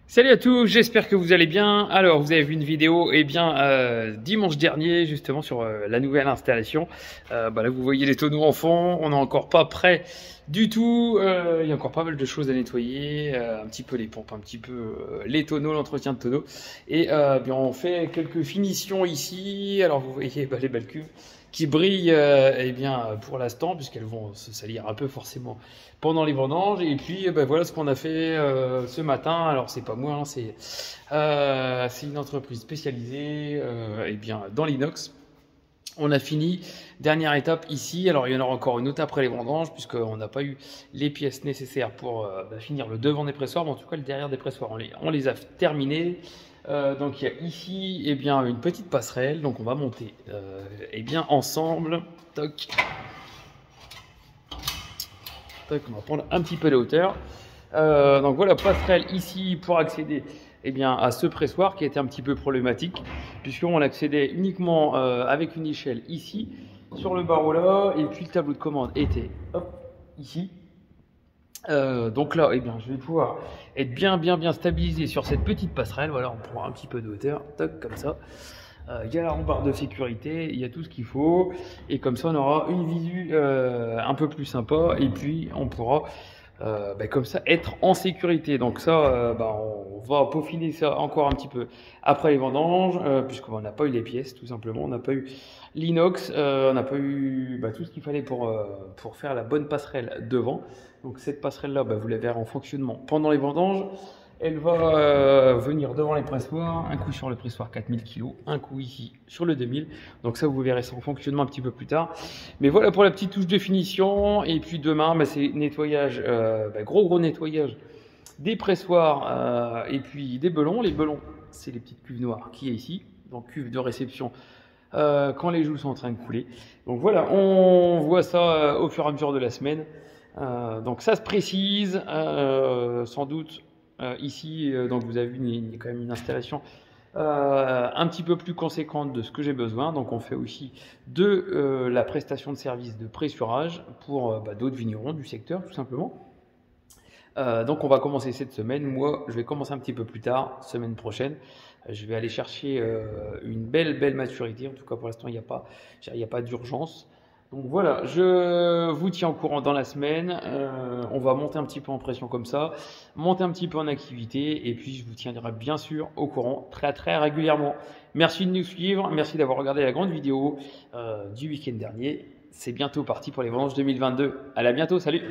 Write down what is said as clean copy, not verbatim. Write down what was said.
Salut à tous, j'espère que vous allez bien. Alors, vous avez vu une vidéo, dimanche dernier, justement, sur la nouvelle installation. Là, vous voyez les tonneaux en fond, on n'est encore pas prêt du tout. Il y a encore pas mal de choses à nettoyer, un petit peu les pompes, un petit peu les tonneaux, l'entretien de tonneaux. On fait quelques finitions ici. Alors, vous voyez les belles cuves qui brillent pour l'instant, puisqu'elles vont se salir un peu forcément pendant les vendanges. Et puis voilà ce qu'on a fait ce matin. Alors c'est pas moi, hein, c'est une entreprise spécialisée dans l'inox. On a fini, dernière étape ici. Alors il y en aura encore une autre après les vendanges, puisqu'on n'a pas eu les pièces nécessaires pour finir le devant des pressoirs, mais en tout cas le derrière des pressoirs on les a terminés. Donc il y a ici une petite passerelle, donc on va monter ensemble. Toc. Toc, on va prendre un petit peu de hauteur. Donc voilà, passerelle ici pour accéder à ce pressoir qui était un petit peu problématique, puisqu'on l'accédait uniquement avec une échelle ici, sur le barreau là, et puis le tableau de commande était ici. Donc là, je vais pouvoir être bien stabilisé sur cette petite passerelle. Voilà, on prend un petit peu de hauteur, toc, comme ça. Il y a la rambarde de sécurité, il y a tout ce qu'il faut, et comme ça on aura une visu un peu plus sympa, et puis on pourra comme ça être en sécurité. Donc ça, on va peaufiner ça encore un petit peu après les vendanges, puisqu'on n'a pas eu les pièces tout simplement, on n'a pas eu l'inox, on n'a pas eu tout ce qu'il fallait pour faire la bonne passerelle devant. Donc cette passerelle là, vous la verrez en fonctionnement pendant les vendanges. Elle va venir devant les pressoirs, un coup sur le pressoir 4000 kg, un coup ici sur le 2000. Donc ça, vous verrez ça en fonctionnement un petit peu plus tard. Mais voilà pour la petite touche de finition. Et puis demain, c'est nettoyage, gros nettoyage des pressoirs et puis des belons. Les belons, c'est les petites cuves noires qui est ici. Donc cuve de réception quand les joues sont en train de couler. Donc voilà, on voit ça au fur et à mesure de la semaine. Donc ça se précise, sans doute. Ici, donc vous avez vu, il y a quand même une installation un petit peu plus conséquente de ce que j'ai besoin. Donc on fait aussi de la prestation de service de pressurage pour d'autres vignerons du secteur, tout simplement. Donc on va commencer cette semaine. Moi, je vais commencer un petit peu plus tard, semaine prochaine. Je vais aller chercher une belle maturité. En tout cas, pour l'instant, il n'y a pas d'urgence. Donc voilà, je vous tiens au courant dans la semaine. On va monter un petit peu en pression comme ça, monter un petit peu en activité, et puis je vous tiendrai bien sûr au courant très régulièrement. Merci de nous suivre, merci d'avoir regardé la grande vidéo du week-end dernier. C'est bientôt parti pour les vendanges 2022. Allez, à bientôt, salut!